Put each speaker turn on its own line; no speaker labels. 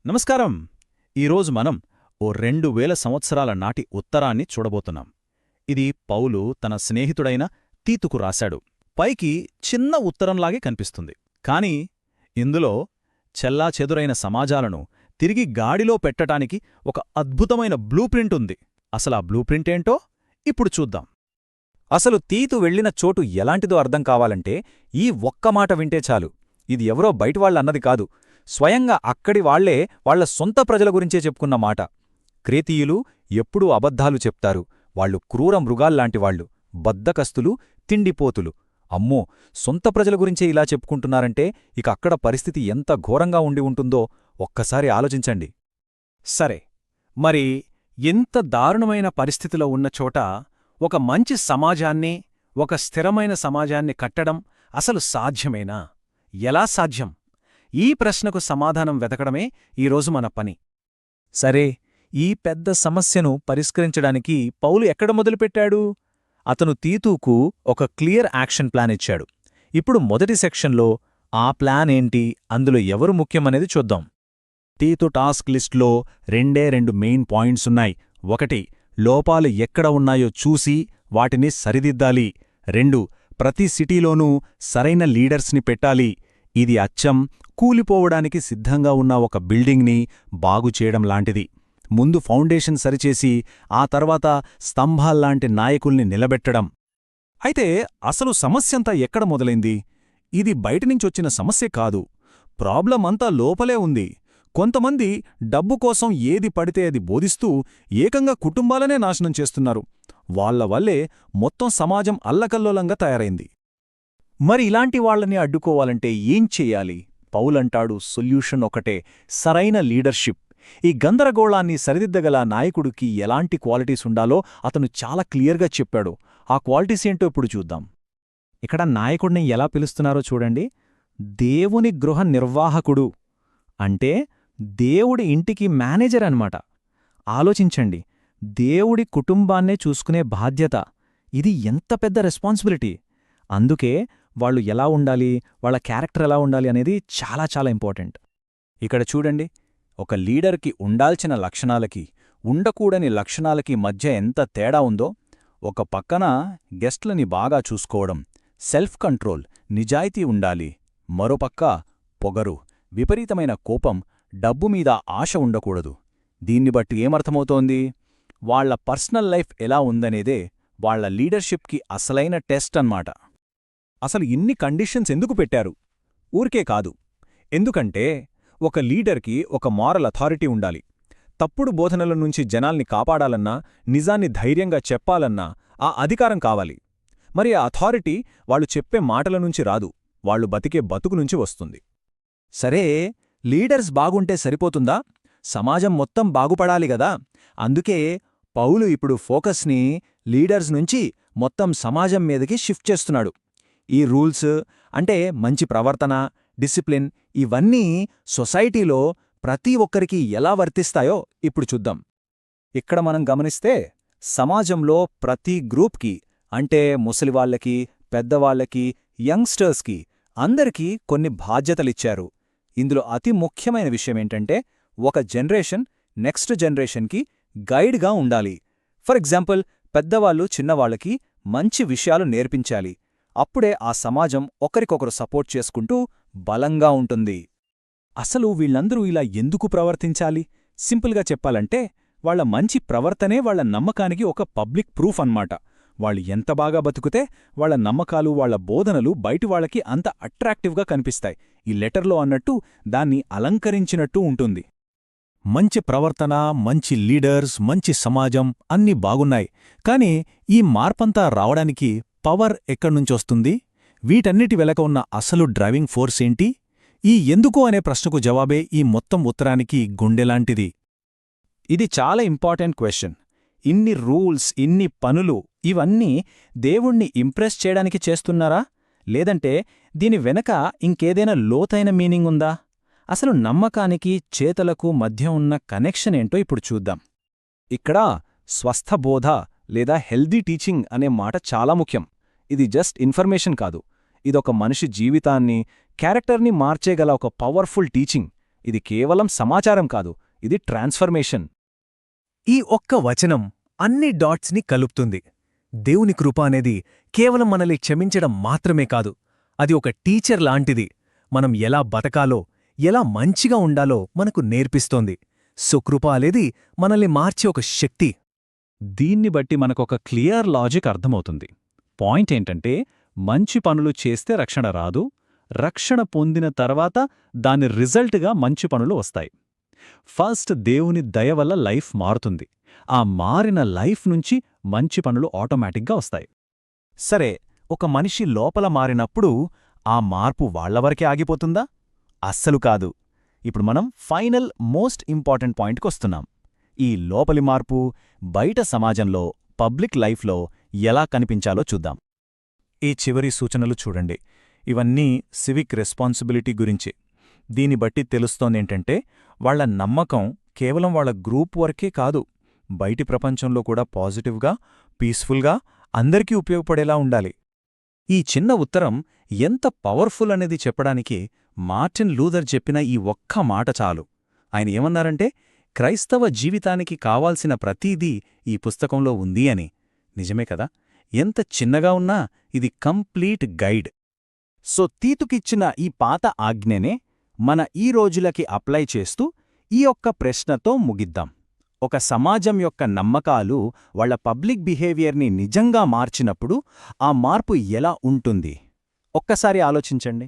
నమస్కారం. ఈరోజు మనం ఓ 2000 సంవత్సరాల నాటి ఉత్తరాన్ని చూడబోతున్నాం. ఇది పౌలు తన స్నేహితుడైన తీతుకు రాశాడు. పైకి చిన్న ఉత్తరంలాగే కనిపిస్తుంది. కాని ఇందులో చెల్లాచెదురైన సమాజాలను తిరిగి గాడిలో పెట్టటానికి ఒక అద్భుతమైన బ్లూప్రింట్ ఉంది. అసలా బ్లూప్రింటేంటో ఇప్పుడు చూద్దాం.
అసలు తీతు వెళ్లిన చోటు ఎలాంటిదో అర్థం కావాలంటే ఈ ఒక్క మాట వింటే చాలు. ఇది ఎవరో బయటివాళ్లన్నది కాదు, స్వయంగా అక్కడి వాళ్లే వాళ్ల సొంత ప్రజల గురించే చెప్పుకున్న మాట. క్రేతీయులు ఎప్పుడూ అబద్ధాలు చెప్తారు. వాళ్లు క్రూర మృగాల్లాంటివాళ్లు, బద్ధకస్తులు, తిండిపోతులు. అమ్మో, సొంత ప్రజల గురించే ఇలా చెప్పుకుంటున్నారంటే ఇక అక్కడ పరిస్థితి ఎంత ఘోరంగా ఉండి ఉంటుందో ఒక్కసారి ఆలోచించండి.
సరే, మరి ఎంత దారుణమైన పరిస్థితిలో ఉన్న చోట ఒక మంచి సమాజాన్ని, ఒక స్థిరమైన సమాజాన్ని కట్టడం అసలు సాధ్యమేనా? ఎలా సాధ్యం? ఈ ప్రశ్నకు సమాధానం వెతకడమే ఈరోజు మన పని.
సరే, ఈ పెద్ద సమస్యను పరిష్కరించడానికి పౌలు ఎక్కడ మొదలుపెట్టాడు? అతను తీతుకు ఒక క్లియర్ యాక్షన్ ప్లాన్ ఇచ్చాడు. ఇప్పుడు మొదటి సెక్షన్లో ఆ ప్లాన్ ఏంటి, అందులో ఎవరు ముఖ్యమనేది చూద్దాం.
తీతు టాస్క్ లిస్ట్లో రెండు మెయిన్ పాయింట్సున్నాయి. 1. లోపాలు ఎక్కడ ఉన్నాయో చూసి వాటిని సరిదిద్దాలి. 2. ప్రతి సిటీలోనూ సరైన లీడర్స్ని పెట్టాలి. ఇది అచ్చం కూలిపోవడానికి సిద్ధంగా ఉన్న ఒక బిల్డింగ్ని బాగుచేయడం లాంటిది. ముందు ఫౌండేషన్ సరిచేసి ఆ తర్వాత స్తంభాల్లాంటి నాయకుల్ని నిలబెట్టడం.
అయితే అసలు సమస్యంతా ఎక్కడ మొదలైంది? ఇది బయటనుంచొచ్చిన సమస్య కాదు. ప్రాబ్లం అంతా లోపలే ఉంది. కొంతమంది డబ్బు కోసం ఏది పడితే అది బోధిస్తూ ఏకంగా కుటుంబాలనే నాశనం చేస్తున్నారు. వాళ్ల వల్లే మొత్తం సమాజం అల్లకల్లోలంగా తయారైంది.
మరి ఇలాంటి వాళ్లని అడ్డుకోవాలంటే ఏం చెయ్యాలి? పౌలంటాడు, సొల్యూషన్ ఒకటే, సరైన లీడర్షిప్. ఈ గందరగోళాన్ని సరిదిద్దగల నాయకుడికి ఎలాంటి క్వాలిటీస్ ఉండాలో అతను చాలా క్లియర్గా చెప్పాడు. ఆ క్వాలిటీస్ ఏంటో ఇప్పుడు చూద్దాం. ఇక్కడ నాయకుడిని ఎలా పిలుస్తున్నారో చూడండి. దేవుని గృహ నిర్వాహకుడు అంటే దేవుడి ఇంటికి మేనేజర్ అన్నమాట. ఆలోచించండి, దేవుడి కుటుంబాన్నే చూసుకునే బాధ్యత. ఇది ఎంత పెద్ద రెస్పాన్సిబిలిటీ. అందుకే వాళ్ళు ఎలా ఉండాలి, వాళ్ళ క్యారెక్టర్ ఎలా ఉండాలి అనేది చాలా చాలా ఇంపార్టెంట్.
ఇక్కడ చూడండి, ఒక లీడర్కి ఉండాల్సిన లక్షణాలకి, ఉండకూడని లక్షణాలకి మధ్య ఎంత తేడా ఉందో. ఒక పక్కన గెస్ట్లని బాగా చూసుకోవడం, సెల్ఫ్ కంట్రోల్, నిజాయితీ ఉండాలి. మరోపక్క పొగరు, విపరీతమైన కోపం, డబ్బుమీద ఆశ ఉండకూడదు. దీన్ని బట్టి ఏమర్థమవుతోంది? వాళ్ల పర్సనల్ లైఫ్ ఎలా ఉందనేదే వాళ్ల లీడర్షిప్కి అసలైన టెస్ట్ అన్నమాట.
అసలు ఇన్ని కండిషన్స్ ఎందుకు పెట్టారు? ఊరికే కాదు. ఎందుకంటే ఒక లీడర్కి ఒక మారల్ అథారిటీ ఉండాలి. తప్పుడు బోధనల నుంచి జనాల్ని కాపాడాలన్నా, నిజాన్ని ధైర్యంగా చెప్పాలన్నా ఆ అధికారం కావాలి. మరి ఆ అథారిటీ వాళ్ళు చెప్పే మాటల నుంచి రాదు, వాళ్ళు బతికే బతుకు నుంచి వస్తుంది.
సరే, లీడర్స్ బాగుంటే సరిపోతుందా? సమాజం మొత్తం బాగుపడాలి గదా. అందుకే పౌలు ఇప్పుడు ఫోకస్ని లీడర్స్ నుంచి మొత్తం సమాజం మీదకి షిఫ్ట్ చేస్తున్నాడు. ఈ రూల్స్ అంటే మంచి ప్రవర్తన, డిసిప్లిన్, ఇవన్నీ సొసైటీలో ప్రతి ఒక్కరికి ఎలా వర్తిస్తాయో ఇప్పుడు చూద్దాం. ఇక్కడ మనం గమనిస్తే సమాజంలో ప్రతి గ్రూప్కి, అంటే ముసలివాళ్లకి, పెద్దవాళ్లకి, యంగ్స్టర్స్కి, అందరికీ కొన్ని బాధ్యతలిచ్చారు. ఇందులో అతి ముఖ్యమైన విషయమేంటంటే ఒక జనరేషన్ నెక్స్ట్ జనరేషన్కి గైడ్గా ఉండాలి. ఫర్ ఎగ్జాంపుల్, పెద్దవాళ్లు చిన్నవాళ్లకి మంచి విషయాలు నేర్పించాలి. అప్పుడే ఆ సమాజం ఒకరికొకరు సపోర్ట్ చేసుకుంటూ బలంగా ఉంటుంది.
అసలు వీళ్లందరూ ఇలా ఎందుకు ప్రవర్తించాలి? సింపుల్గా చెప్పాలంటే వాళ్ల మంచి ప్రవర్తనే వాళ్ల నమ్మకానికి ఒక పబ్లిక్ ప్రూఫ్ అన్నమాట. వాళ్ళు ఎంత బాగా బతుకుతే వాళ్ల నమ్మకాలు, వాళ్ల బోధనలు బయటివాళ్లకి అంత అట్రాక్టివ్గా కనిపిస్తాయి. ఈ లెటర్లో అన్నట్టు దాన్ని అలంకరించినట్టు ఉంటుంది.
మంచి ప్రవర్తన, మంచి లీడర్స్, మంచి సమాజం అన్నీ బాగున్నాయి. కాని ఈ మార్పంతా రావడానికి పవర్ ఎక్కడ్నుంచొస్తుంది? వీటన్నిటి వెనక ఉన్న అసలు డ్రైవింగ్ ఫోర్స్ ఏంటి? ఈ ఎందుకు అనే ప్రశ్నకు జవాబే ఈ మొత్తం ఉత్తరానికి గుండెలాంటిది.
ఇది చాలా ఇంపార్టెంట్ క్వశ్చన్. ఇన్ని రూల్స్, ఇన్ని పనులు, ఇవన్నీ దేవుణ్ణి ఇంప్రెస్ చేయడానికి చేస్తున్నారా? లేదంటే దీని వెనక ఇంకేదైనా లోతైన మీనింగ్ ఉందా? అసలు నమ్మకానికి, చేతలకు మధ్య ఉన్న కనెక్షన్ ఏంటో ఇప్పుడు చూద్దాం. ఇక్కడ స్వస్థబోధ లేదా హెల్దీ టీచింగ్ అనే మాట చాలా ముఖ్యం. ఇది జస్ట్ ఇన్ఫర్మేషన్ కాదు, ఇదొక మనిషి జీవితాన్ని, క్యారెక్టర్ని మార్చేగల ఒక పవర్ఫుల్ టీచింగ్.
ఇది కేవలం సమాచారం కాదు, ఇది ట్రాన్స్ఫర్మేషన్.
ఈ ఒక్క వచనం అన్ని డాట్స్ని కలుపుతుంది. దేవుని కృప అనేది కేవలం మనల్ని క్షమించడం మాత్రమే కాదు, అది ఒక టీచర్ లాంటిది. మనం ఎలా బతకాలో, ఎలా మంచిగా ఉండాలో మనకు నేర్పిస్తోంది. సో కృప అనేది మనల్ని మార్చే ఒక శక్తి.
దీన్ని బట్టి మనకొక క్లియర్ లాజిక్ అర్థమవుతుంది. పాయింట్ ఏంటంటే, మంచి పనులు చేస్తే రక్షణ రాదు, రక్షణ పొందిన తర్వాత దాని రిజల్ట్గా మంచి పనులు వస్తాయి. ఫస్ట్ దేవుని దయ వల్ల లైఫ్ మారుతుంది. ఆ మారిన లైఫ్ నుంచి మంచి పనులు ఆటోమేటిక్గా వస్తాయి.
సరే, ఒక మనిషి లోపల మారినప్పుడు ఆ మార్పు వాళ్లవరకే ఆగిపోతుందా? అస్సలు కాదు. ఇప్పుడు మనం ఫైనల్ మోస్ట్ ఇంపార్టెంట్ పాయింట్కొస్తున్నాం. ఈ లోపలి మార్పు బయట సమాజంలో, పబ్లిక్ లైఫ్లో ఎలా కనిపించాలో చూద్దాం. ఈ చివరి సూచనలు చూడండి. ఇవన్నీ సివిక్ రెస్పాన్సిబిలిటీ గురించి. దీన్ని బట్టి తెలుస్తోందేంటంటే, వాళ్ల నమ్మకం కేవలం వాళ్ళ గ్రూప్ వరకే కాదు, బయటి ప్రపంచంలో కూడా పాజిటివ్గా, పీస్ఫుల్గా, అందరికీ ఉపయోగపడేలా ఉండాలి. ఈ చిన్న ఉత్తరం ఎంత పవర్ఫుల్ అనేది చెప్పడానికి మార్టిన్ లూథర్ చెప్పిన ఈ ఒక్క మాట చాలు. ఆయన ఏమన్నారంటే, క్రైస్తవ జీవితానికి కావాల్సిన ప్రతీదీ ఈ పుస్తకంలో ఉంది అని. నిజమే కదా? ఎంత చిన్నగా ఉన్నా ఇది కంప్లీట్ గైడ్. సో తీతుకిచ్చిన ఈ పాత ఆజ్ఞనే మన ఈ రోజులకి అప్లై చేస్తూ ఈ ఒక్క ప్రశ్నతో ముగిద్దాం. ఒక సమాజం యొక్క నమ్మకాలు వాళ్ళ పబ్లిక్ బిహేవియర్ని నిజంగా మార్చినప్పుడు ఆ మార్పు ఎలా ఉంటుంది? ఒక్కసారి ఆలోచించండి.